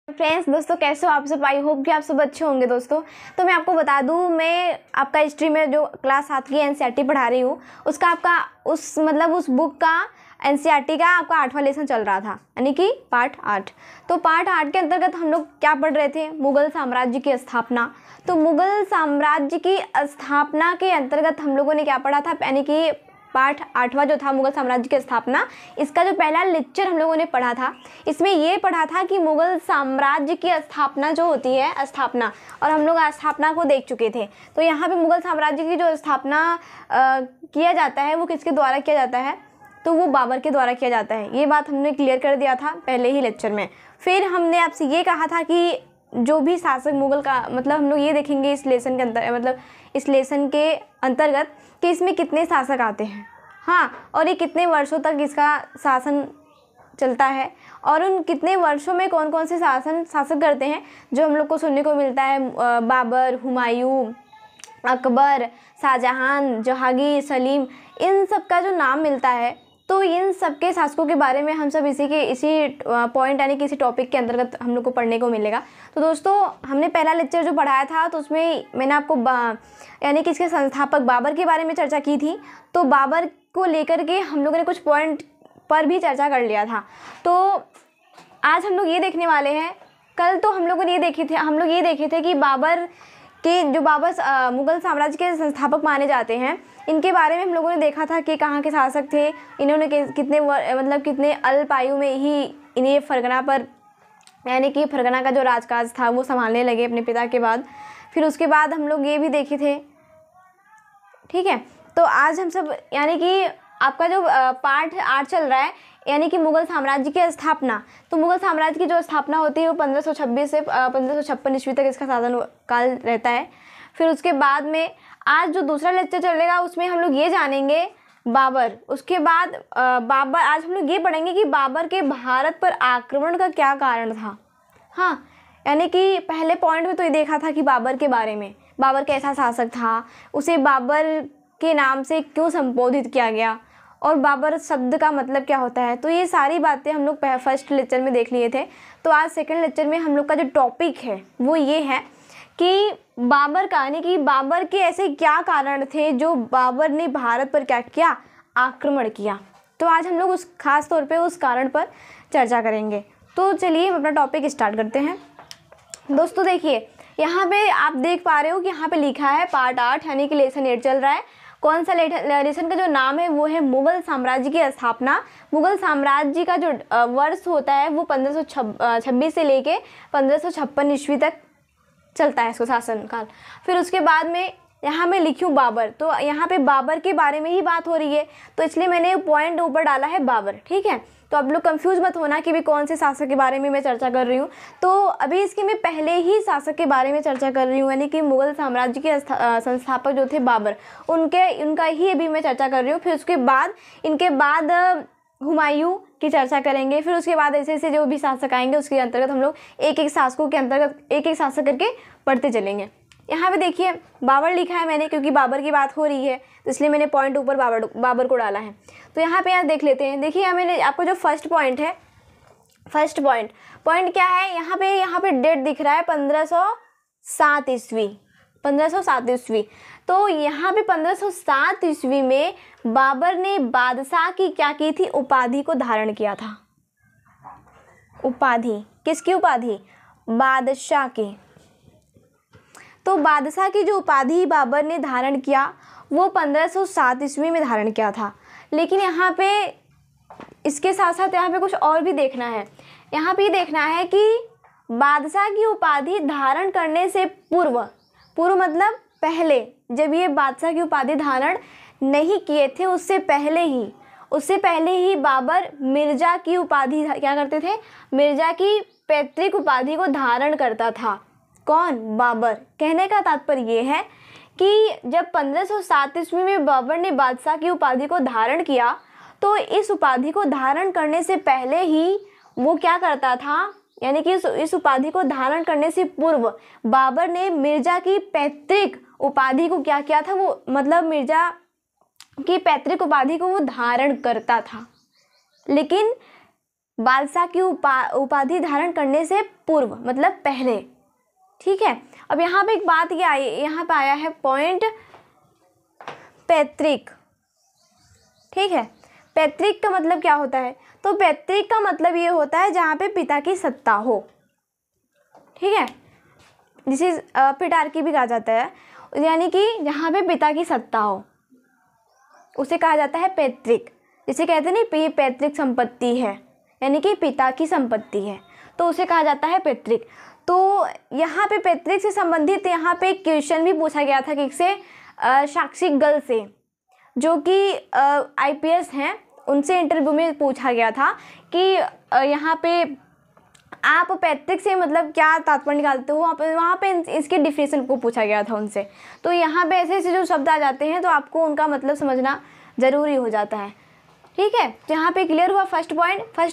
Friends दोस्तों, कैसे हो आप सब। आई होप कि आप सब अच्छे होंगे। दोस्तों तो मैं आपको बता दूं, मैं आपका हिस्ट्री में जो क्लास 7 की एनसीईआरटी पढ़ा रही हूँ, उसका आपका उस बुक का एनसीईआरटी का आपका 8वां लेसन चल रहा था, यानी कि पार्ट 8। तो पार्ट 8 के अंतर्गत हम लोग क्या पढ़ रहे थे? मुगल साम्राज्य की स्थापना। तो मुगल साम्राज्य की स्थापना के अंतर्गत हम लोगों ने क्या पढ़ा था, यानी कि पार्ट 8वां जो था मुगल साम्राज्य की स्थापना, इसका जो पहला लेक्चर हम लोगों ने पढ़ा था, इसमें ये पढ़ा था कि मुगल साम्राज्य की स्थापना जो होती है, स्थापना, और हम लोग स्थापना को देख चुके थे। तो यहाँ पे मुगल साम्राज्य की जो स्थापना किया जाता है वो किसके द्वारा किया जाता है? तो वो बाबर के द्वारा किया जाता है। ये बात हमने क्लियर कर दिया था पहले ही लेक्चर में। फिर हमने आपसे ये कहा था कि जो भी शासक मुगल का, मतलब हम लोग ये देखेंगे इस लेसन के अंतर, मतलब इस लेसन के अंतर्गत कि इसमें कितने शासक आते हैं, हाँ, और ये कितने वर्षों तक इसका शासन चलता है, और उन कितने वर्षों में कौन कौन से शासक करते हैं, जो हम लोग को सुनने को मिलता है। बाबर, हुमायूं, अकबर, शाहजहां, जहांगीर, सलीम, इन सब का जो नाम मिलता है। तो इन सब के शासकों के बारे में हम सब इसी पॉइंट यानी कि इसी टॉपिक के अंतर्गत हम लोग को पढ़ने को मिलेगा। तो दोस्तों, हमने पहला लेक्चर जो पढ़ाया था, तो उसमें मैंने आपको यानी कि इसके संस्थापक बाबर के बारे में चर्चा की थी। तो बाबर को लेकर के हम लोगों ने कुछ पॉइंट पर भी चर्चा कर लिया था। तो आज हम लोग ये देखने वाले हैं, कल तो हम लोग ये देखे थे कि बाबर मुगल साम्राज्य के संस्थापक माने जाते हैं, इनके बारे में हम लोगों ने देखा था कि कहाँ के शासक थे, इन्होंने कितने अल्प आयु में ही इन्हें फरगना पर, यानी कि फरगना का जो राजकाज था वो संभालने लगे अपने पिता के बाद। फिर उसके बाद हम लोग ये भी देखे थे, ठीक है। तो आज हम सब, यानी कि आपका जो पार्ट 8 चल रहा है, यानी कि मुगल साम्राज्य की स्थापना। तो मुगल साम्राज्य की जो स्थापना होती है वो 1526 से 1556 ईस्वी तक इसका शासन काल रहता है। फिर उसके बाद में आज जो दूसरा लेक्चर चलेगा उसमें हम लोग ये जानेंगे बाबर। उसके बाद आज हम लोग ये पढ़ेंगे कि बाबर के भारत पर आक्रमण का क्या कारण था। हाँ, यानी कि पहले पॉइंट में तो ये देखा था कि बाबर के बारे में, बाबर कैसा शासक था, उसे बाबर के नाम से क्यों संबोधित किया गया, और बाबर शब्द का मतलब क्या होता है। तो ये सारी बातें हम लोग फर्स्ट लेक्चर में देख लिए थे। तो आज सेकंड लेक्चर में हम लोग का जो टॉपिक है वो ये है कि बाबर का, यानी कि बाबर के ऐसे क्या कारण थे जो बाबर ने भारत पर क्या किया, आक्रमण किया। तो आज हम लोग उस खास तौर पे उस कारण पर चर्चा करेंगे। तो चलिए हम अपना टॉपिक स्टार्ट करते हैं। दोस्तों देखिए, यहाँ पे आप देख पा रहे हो कि यहाँ पे लिखा है पार्ट 8, यानी कि लेसन 8 चल रहा है। कौन सा लेसन का जो नाम है वो है मुगल साम्राज्य की स्थापना। मुगल साम्राज्य का जो वर्ष होता है वो 1526 से लेके 1556 ईस्वी तक चलता है इसको शासनकाल। फिर उसके बाद में यहाँ मैं लिखी हूँ बाबर, तो यहाँ पे बाबर के बारे में ही बात हो रही है, तो इसलिए मैंने पॉइंट ऊपर डाला है बाबर, ठीक है। तो आप लोग कंफ्यूज मत होना कि भी कौन से शासक के बारे में मैं चर्चा कर रही हूँ। तो अभी इसके मैं पहले ही शासक के बारे में चर्चा कर रही हूँ, यानी कि मुगल साम्राज्य के संस्थापक जो थे बाबर, उनका ही अभी मैं चर्चा कर रही हूँ। फिर उसके बाद इनके बाद हुमायूं की चर्चा करेंगे। फिर उसके बाद ऐसे ऐसे जो भी शासक आएंगे उसके अंतर्गत हम लोग एक एक शासकों के अंतर्गत एक एक शासक करके पढ़ते चलेंगे। यहाँ पे देखिए बाबर लिखा है मैंने, क्योंकि बाबर की बात हो रही है तो इसलिए मैंने पॉइंट ऊपर बाबर को डाला है। तो यहाँ पे यार देख लेते हैं। देखिए यहाँ मैंने आपको जो फर्स्ट पॉइंट है, फर्स्ट पॉइंट क्या है, यहाँ पे डेट दिख रहा है 1507 ईस्वी, 1507 ईस्वी। तो यहाँ पे 1507 ईस्वी में बाबर ने बादशाह की क्या की थी, उपाधि को धारण किया था। उपाधि, किसकी उपाधि? बादशाह की। तो बादशाह की जो उपाधि बाबर ने धारण किया वो 1507 ईस्वी में धारण किया था। लेकिन यहाँ पे इसके साथ साथ यहाँ पे कुछ और भी देखना है। यहाँ पे देखना है कि बादशाह की उपाधि धारण करने से पूर्व मतलब पहले, जब ये बादशाह की उपाधि धारण नहीं किए थे, उससे पहले ही बाबर मिर्जा की उपाधि क्या करते थे, मिर्जा की पैतृक उपाधि को धारण करता था। कौन? बाबर। कहने का तात्पर्य ये है कि जब 1507 ईस्वी में बाबर ने बादशाह की उपाधि को धारण किया, तो इस उपाधि को धारण करने से पहले ही वो क्या करता था, यानी कि इस उपाधि को धारण करने से पूर्व बाबर ने मिर्जा की पैतृक उपाधि को क्या किया था, वो मतलब मिर्जा की पैतृक उपाधि को वो धारण करता था। लेकिन बादशाह की उपाधि धारण करने से पूर्व मतलब पहले। ठीक है, अब यहाँ पे एक बात ये आई, यहाँ पे आया है पॉइंट पैतृक। ठीक है, पैतृक का मतलब क्या होता है? तो पैतृक का मतलब ये होता है जहाँ पे पिता की सत्ता हो। ठीक है, जिसे पिटार्की भी कहा जाता है, यानी कि जहाँ पे पिता की सत्ता हो उसे कहा जाता है पैतृक। जिसे कहते हैं नहीं, ये पैतृक संपत्ति है, यानी कि पिता की संपत्ति है, तो उसे कहा जाता है पैतृक। तो यहाँ पे पैतृक से संबंधित यहाँ पे एक क्वेश्चन भी पूछा गया था किससे? साक्षी गर्ल से, जो कि IPS हैं, उनसे इंटरव्यू में पूछा गया था कि यहाँ पे आप पैतृक से मतलब क्या तात्पर्य निकालते हो, वहाँ पे इसके डिफिनेशन को पूछा गया था उनसे। तो यहाँ पे ऐसे ऐसे जो शब्द आ जाते हैं तो आपको उनका मतलब समझना ज़रूरी हो जाता है। ठीक है, तो यहाँ पे क्लियर हुआ फर्स्ट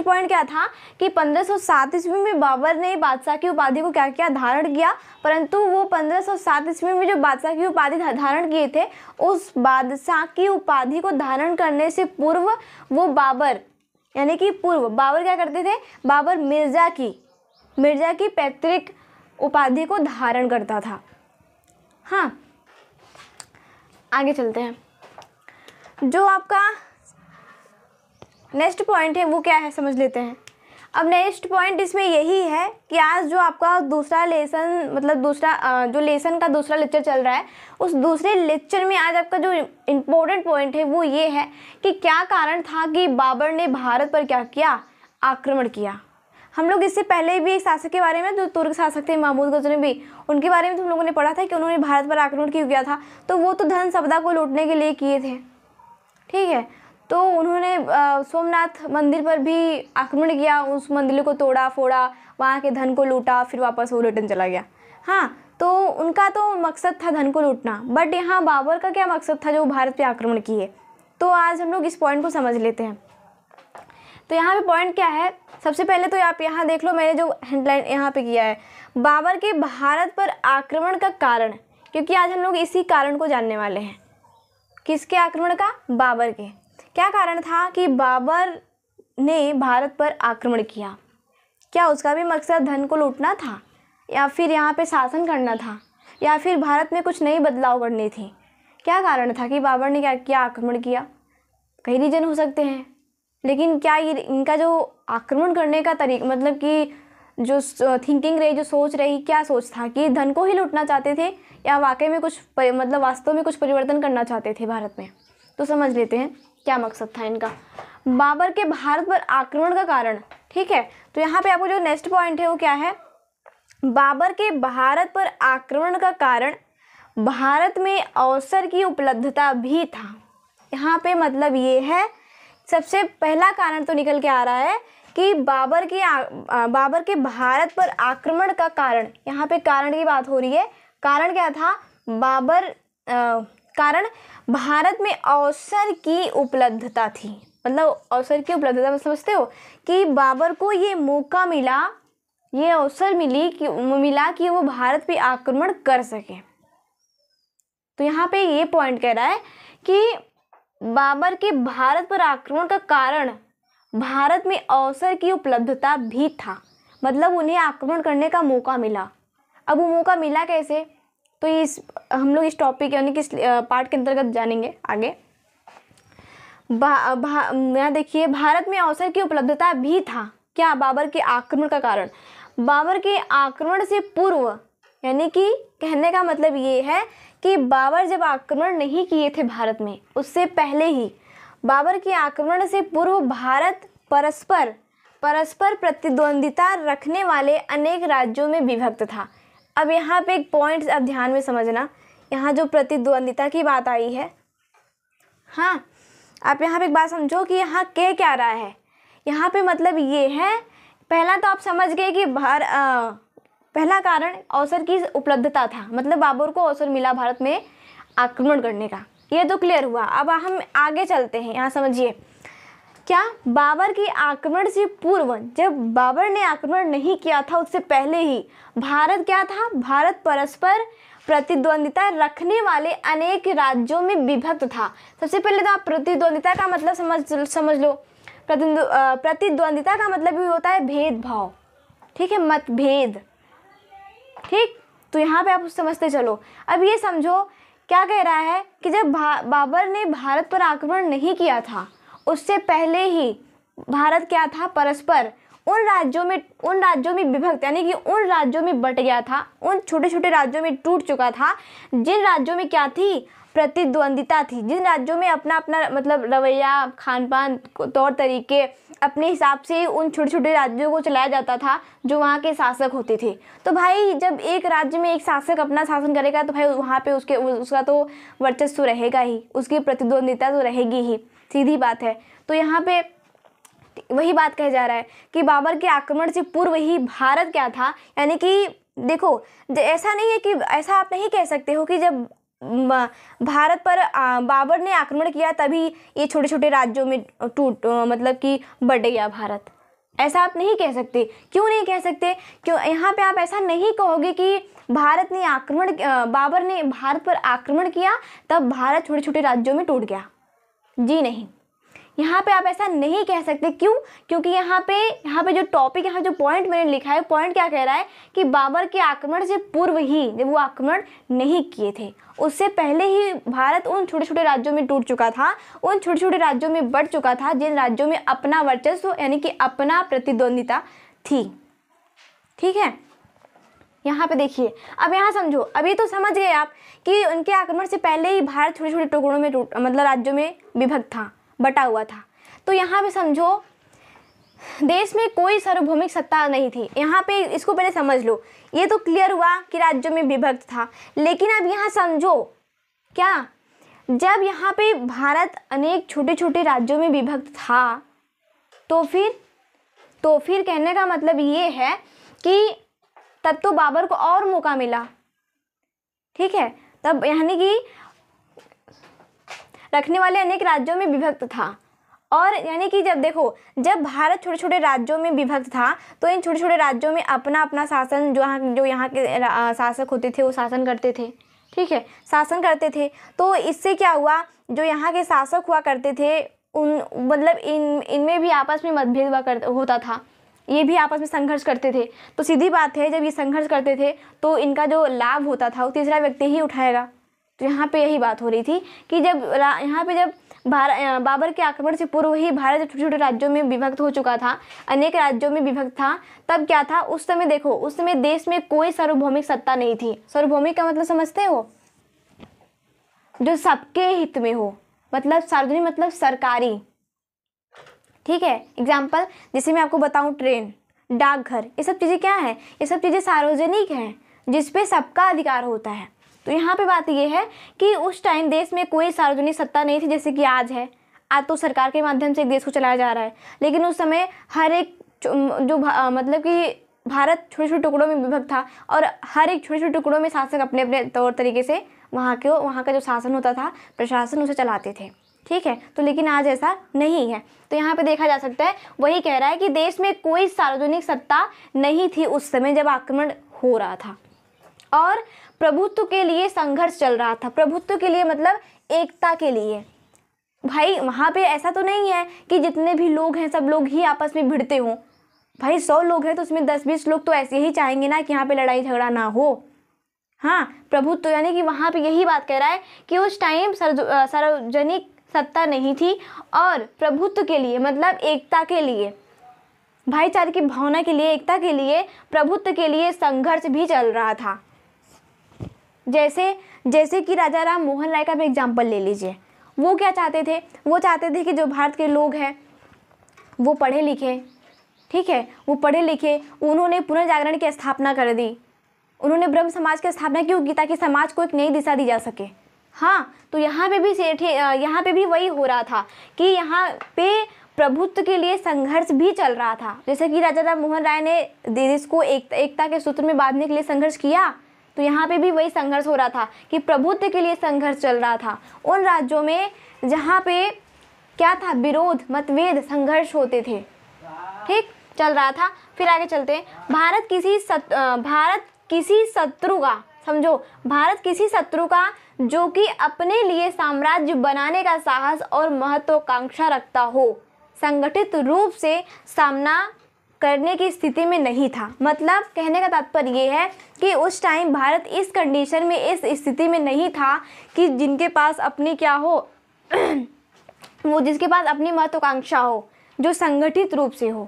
पॉइंट क्या था कि 1507 ईस्वी में बाबर ने बादशाह की उपाधि को क्या किया? धारण किया। परंतु वो 1507 ईस्वी में जो बादशाह की उपाधि धारण किए थे, उस बादशाह की उपाधि को धारण करने से पूर्व वो बाबर, यानी कि पूर्व बाबर क्या करते थे? बाबर मिर्जा की पैतृक उपाधि को धारण करता था। हाँ, आगे चलते हैं। जो आपका नेक्स्ट पॉइंट है वो क्या है समझ लेते हैं। अब नेक्स्ट पॉइंट इसमें यही है कि आज जो आपका दूसरा लेसन मतलब जो लेसन का दूसरा लेक्चर चल रहा है, उस दूसरे लेक्चर में आज आपका जो इम्पोर्टेंट पॉइंट है वो ये है कि क्या कारण था कि बाबर ने भारत पर क्या किया? आक्रमण किया। हम लोग इससे पहले भी एक शासक के बारे में, जो तुर्क शासक थे महमूद गजनवी, उनके बारे में तो हम लोगों ने पढ़ा था कि उन्होंने भारत पर आक्रमण क्यों किया था। तो वो तो धन संपदा को लूटने के लिए किए थे। ठीक है, तो उन्होंने सोमनाथ मंदिर पर भी आक्रमण किया, उस मंदिर को तोड़ा फोड़ा, वहाँ के धन को लूटा, फिर वापस वो रिटर्न चला गया। हाँ, तो उनका तो मकसद था धन को लूटना, बट यहाँ बाबर का क्या मकसद था जो भारत पे आक्रमण किए? तो आज हम लोग इस पॉइंट को समझ लेते हैं। तो यहाँ पे पॉइंट क्या है? सबसे पहले तो आप यहाँ देख लो, मैंने जो हेडलाइन यहाँ पे किया है, बाबर के भारत पर आक्रमण का कारण, क्योंकि आज हम लोग इसी कारण को जानने वाले हैं। किसके आक्रमण का? बाबर के। क्या कारण था कि बाबर ने भारत पर आक्रमण किया? क्या उसका भी मकसद धन को लूटना था, या फिर यहाँ पे शासन करना था, या फिर भारत में कुछ नई बदलाव करनी थी? क्या कारण था कि बाबर ने क्या किया? आक्रमण किया। कई रीजन हो सकते हैं, लेकिन क्या ये इनका जो आक्रमण करने का तरीका, मतलब कि जो थिंकिंग रही, जो सोच रही, क्या सोच था कि धन को ही लूटना चाहते थे, या वाकई में कुछ मतलब वास्तव में कुछ परिवर्तन करना चाहते थे भारत में? तो समझ लेते हैं क्या मकसद था इनका। बाबर के भारत पर आक्रमण का कारण। ठीक है, तो यहाँ पे आपको जो नेक्स्ट पॉइंट है वो क्या है? बाबर के भारत पर आक्रमण का कारण भारत में अवसर की उपलब्धता भी था। यहाँ पे मतलब ये है, सबसे पहला कारण तो निकल के आ रहा है कि बाबर के भारत पर आक्रमण का कारण, यहाँ पे कारण की बात हो रही है। कारण क्या था? कारण भारत में अवसर की उपलब्धता थी। मतलब अवसर की उपलब्धता समझते हो कि बाबर को ये मौका मिला, ये अवसर मिला कि वो भारत पे आक्रमण कर सके। तो यहाँ पे ये पॉइंट कह रहा है कि बाबर के भारत पर आक्रमण का कारण भारत में अवसर की उपलब्धता भी था। मतलब उन्हें आक्रमण करने का मौका मिला। अब वो मौका मिला कैसे? तो हम लोग इस टॉपिक यानी कि इस पार्ट के अंतर्गत जानेंगे आगे। यहाँ देखिए, भारत में अवसर की उपलब्धता भी था। क्या? बाबर के आक्रमण का कारण। बाबर के आक्रमण से पूर्व, यानी कि कहने का मतलब ये है कि बाबर जब आक्रमण नहीं किए थे भारत में, उससे पहले ही बाबर के आक्रमण से पूर्व भारत परस्पर प्रतिद्वंदिता रखने वाले अनेक राज्यों में विभक्त था। अब यहाँ पे एक पॉइंट अब ध्यान में समझना, यहाँ जो प्रतिद्वंदिता की बात आई है, हाँ, आप यहाँ पे एक बात समझो कि यहाँ क्या रहा है। यहाँ पे मतलब ये है, पहला तो आप समझ गए कि पहला कारण अवसर की उपलब्धता था, मतलब बाबर को अवसर मिला भारत में आक्रमण करने का, ये तो क्लियर हुआ। अब हम आगे चलते हैं, यहाँ समझिए क्या? बाबर के आक्रमण से पूर्व, जब बाबर ने आक्रमण नहीं किया था उससे पहले ही भारत क्या था? भारत परस्पर प्रतिद्वंदिता रखने वाले अनेक राज्यों में विभक्त था। सबसे पहले तो आप प्रतिद्वंदिता का मतलब समझ लो। प्रतिद्वंदिता का मतलब भी होता है भेदभाव, ठीक है, मतभेद, ठीक। तो यहाँ पे आप समझते चलो। अब ये समझो क्या कह रहा है कि जब बाबर ने भारत पर आक्रमण नहीं किया था, उससे पहले ही भारत क्या था, परस्पर उन राज्यों में विभक्त, यानी कि उन राज्यों में बट गया था, उन छोटे छोटे राज्यों में टूट चुका था, जिन राज्यों में क्या थी, प्रतिद्वंदिता थी, जिन राज्यों में अपना अपना मतलब रवैया, खान पान, तौर तरीके अपने हिसाब से उन छोटे छोटे राज्यों को चलाया जाता था जो वहाँ के शासक होते थे। तो भाई जब एक राज्य में एक शासक अपना शासन करेगा तो भाई वहाँ पे उसका तो वर्चस्व रहेगा ही, उसकी प्रतिद्वंदिता तो रहेगी ही, सीधी बात है। तो यहाँ पे वही बात कहा जा रहा है कि बाबर के आक्रमण से पूर्व ही भारत क्या था, यानी कि देखो ऐसा नहीं है कि ऐसा आप नहीं कह सकते हो कि जब भारत पर बाबर ने आक्रमण किया तभी ये छोटे छोटे राज्यों में मतलब कि बढ़ गया भारत, ऐसा आप नहीं कह सकते। क्यों नहीं कह सकते? क्यों यहाँ पे आप ऐसा नहीं कहोगे कि बाबर ने भारत पर आक्रमण किया तब भारत छोटे छोटे राज्यों में टूट गया, जी नहीं, यहाँ पे आप ऐसा नहीं कह सकते। क्यों? क्योंकि यहाँ पे जो टॉपिक, यहाँ जो पॉइंट मैंने लिखा है, पॉइंट क्या कह रहा है कि बाबर के आक्रमण से पूर्व ही, जब वो आक्रमण नहीं किए थे, उससे पहले ही भारत उन छोटे छोटे राज्यों में टूट चुका था, उन छोटे छोटे राज्यों में बढ़ चुका था, जिन राज्यों में अपना वर्चस्व यानी कि अपना प्रतिद्वंदिता थी, ठीक है। यहाँ पे देखिए, अब यहाँ समझो, अभी तो समझ गए आप कि उनके आक्रमण से पहले ही भारत छोटे छोटे टुकड़ों में मतलब राज्यों में विभक्त था, बटा हुआ था। तो यहाँ पे समझो देश में कोई सार्वभौमिक सत्ता नहीं थी। यहाँ पे इसको पहले समझ लो, ये तो क्लियर हुआ कि राज्यों में विभक्त था, लेकिन अब यहाँ समझो क्या, जब यहाँ पे भारत अनेक छोटे छोटे राज्यों में विभक्त था तो फिर कहने का मतलब ये है कि तब तो बाबर को और मौका मिला, ठीक है। तब यानी कि रखने वाले अनेक राज्यों में विभक्त था, और यानी कि जब देखो, जब भारत छोटे छोटे राज्यों में विभक्त था तो इन छोटे छोटे राज्यों में अपना अपना शासन, जो यहाँ के शासक होते थे वो शासन करते थे, ठीक है, शासन करते थे। तो इससे क्या हुआ, जो यहाँ के शासक हुआ करते थे उन मतलब इनमें भी आपस में मतभेद होता था, ये भी आपस में संघर्ष करते थे। तो सीधी बात है, जब ये संघर्ष करते थे तो इनका जो लाभ होता था वो तीसरा व्यक्ति ही उठाएगा। तो यहाँ पे यही बात हो रही थी कि जब बाबर के आक्रमण से पूर्व ही भारत छोटे छोटे राज्यों में विभक्त हो चुका था, अनेक राज्यों में विभक्त था, तब क्या था, उस समय देखो, उस समय देश में कोई सार्वभौमिक सत्ता नहीं थी। सार्वभौमिक का मतलब समझते हो, जो सबके हित में हो, मतलब सार्वजनिक मतलब सरकारी, ठीक है। एग्जाम्पल जैसे मैं आपको बताऊं, ट्रेन, डाकघर, ये सब चीज़ें क्या है, ये सब चीज़ें सार्वजनिक हैं जिसपे सबका अधिकार होता है। तो यहाँ पे बात ये है कि उस टाइम देश में कोई सार्वजनिक सत्ता नहीं थी जैसे कि आज है। आज तो सरकार के माध्यम से एक देश को चलाया जा रहा है, लेकिन उस समय हर एक मतलब कि भारत छोटे छोटे टुकड़ों में विभक्त था और हर एक छोटे छोटे टुकड़ों में शासक अपने अपने तौर तरीके से वहाँ का जो शासन होता था, प्रशासन, उसे चलाते थे, ठीक है। तो लेकिन आज ऐसा नहीं है। तो यहाँ पे देखा जा सकता है, वही कह रहा है कि देश में कोई सार्वजनिक सत्ता नहीं थी उस समय जब आक्रमण हो रहा था, और प्रभुत्व के लिए संघर्ष चल रहा था। प्रभुत्व के लिए मतलब एकता के लिए। भाई वहाँ पे ऐसा तो नहीं है कि जितने भी लोग हैं सब लोग ही आपस में भिड़ते हों। भाई 100 लोग हैं तो उसमें 10-20 लोग तो ऐसे ही चाहेंगे ना कि यहाँ पे लड़ाई झगड़ा ना हो। हाँ, प्रभुत्व यानी कि वहाँ पे यही बात कह रहा है कि उस टाइम सार्वजनिक सत्ता नहीं थी, और प्रभुत्व के लिए मतलब एकता के लिए, भाईचारे की भावना के लिए, एकता के लिए, प्रभुत्व के लिए संघर्ष भी चल रहा था। जैसे कि राजा राम मोहन राय का भी एग्जाम्पल ले लीजिए। वो क्या चाहते थे, वो चाहते थे कि जो भारत के लोग हैं वो पढ़े लिखे, ठीक है, वो पढ़े लिखे। उन्होंने पुनर्जागरण की स्थापना कर दी। उन्होंने ब्रह्म समाज की स्थापना क्यों की, ताकि समाज को एक नई दिशा दी जा सके। हाँ, तो यहाँ पे भी वही हो रहा था कि यहाँ पे प्रभुत्व के लिए संघर्ष भी चल रहा था। जैसे कि राजा राम मोहन राय ने देश को एकता के सूत्र में बांधने के लिए संघर्ष किया, तो यहाँ पे भी वही संघर्ष हो रहा था कि प्रभुत्व के लिए संघर्ष चल रहा था उन राज्यों में जहाँ पे क्या था, विरोध, मतभेद, संघर्ष होते थे, ठीक, चल रहा था। फिर आगे चलते हैं। भारत किसी शत्रु का, समझो, भारत किसी शत्रु का जो कि अपने लिए साम्राज्य बनाने का साहस और महत्वाकांक्षा रखता हो, संगठित रूप से सामना करने की स्थिति में नहीं था। मतलब कहने का तात्पर्य ये है कि उस टाइम भारत इस कंडीशन में, इस स्थिति में नहीं था कि जिनके पास अपनी क्या हो वो जिसके पास अपनी महत्वाकांक्षा हो, जो संगठित रूप से हो।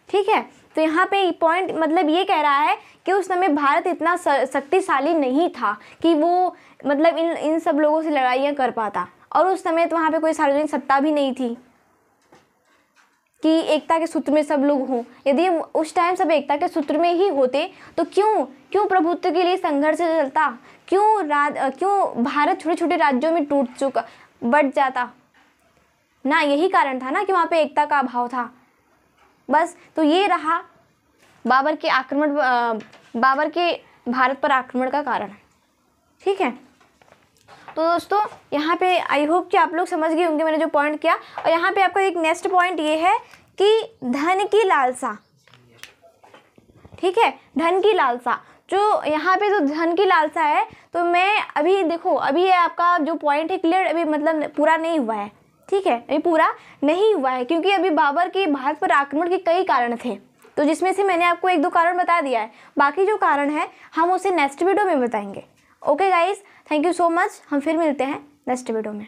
ठीक है, तो यहाँ पे पॉइंट मतलब ये कह रहा है कि उस समय भारत इतना शक्तिशाली नहीं था कि वो मतलब इन सब लोगों से लड़ाइयाँ कर पाता। और उस समय तो वहाँ पे कोई सार्वजनिक सत्ता भी नहीं थी कि एकता के सूत्र में सब लोग हों। यदि उस टाइम सब एकता के सूत्र में ही होते तो क्यों प्रभुत्व के लिए संघर्ष चलता, क्यों भारत छोटे छोटे राज्यों में बट जाता ना। यही कारण था ना कि वहाँ पे एकता का अभाव था। बस तो ये रहा बाबर के भारत पर आक्रमण का कारण। ठीक है, तो दोस्तों यहाँ पे आई होप कि आप लोग समझ गए होंगे मैंने जो पॉइंट किया। और यहाँ पे आपका एक नेक्स्ट पॉइंट ये है कि धन की लालसा। ठीक है, धन की लालसा, जो यहाँ पे जो धन की लालसा है, तो मैं अभी देखो अभी ये आपका जो पॉइंट है क्लियर अभी मतलब पूरा नहीं हुआ है। ठीक है, अभी पूरा नहीं हुआ है क्योंकि अभी बाबर के भारत पर आक्रमण के कई कारण थे, तो जिसमें से मैंने आपको 1-2 कारण बता दिया है। बाकी जो कारण है हम उसे नेक्स्ट वीडियो में बताएंगे। Okay guys, thank you so much. हम फिर मिलते हैं नेक्स्ट वीडियो में।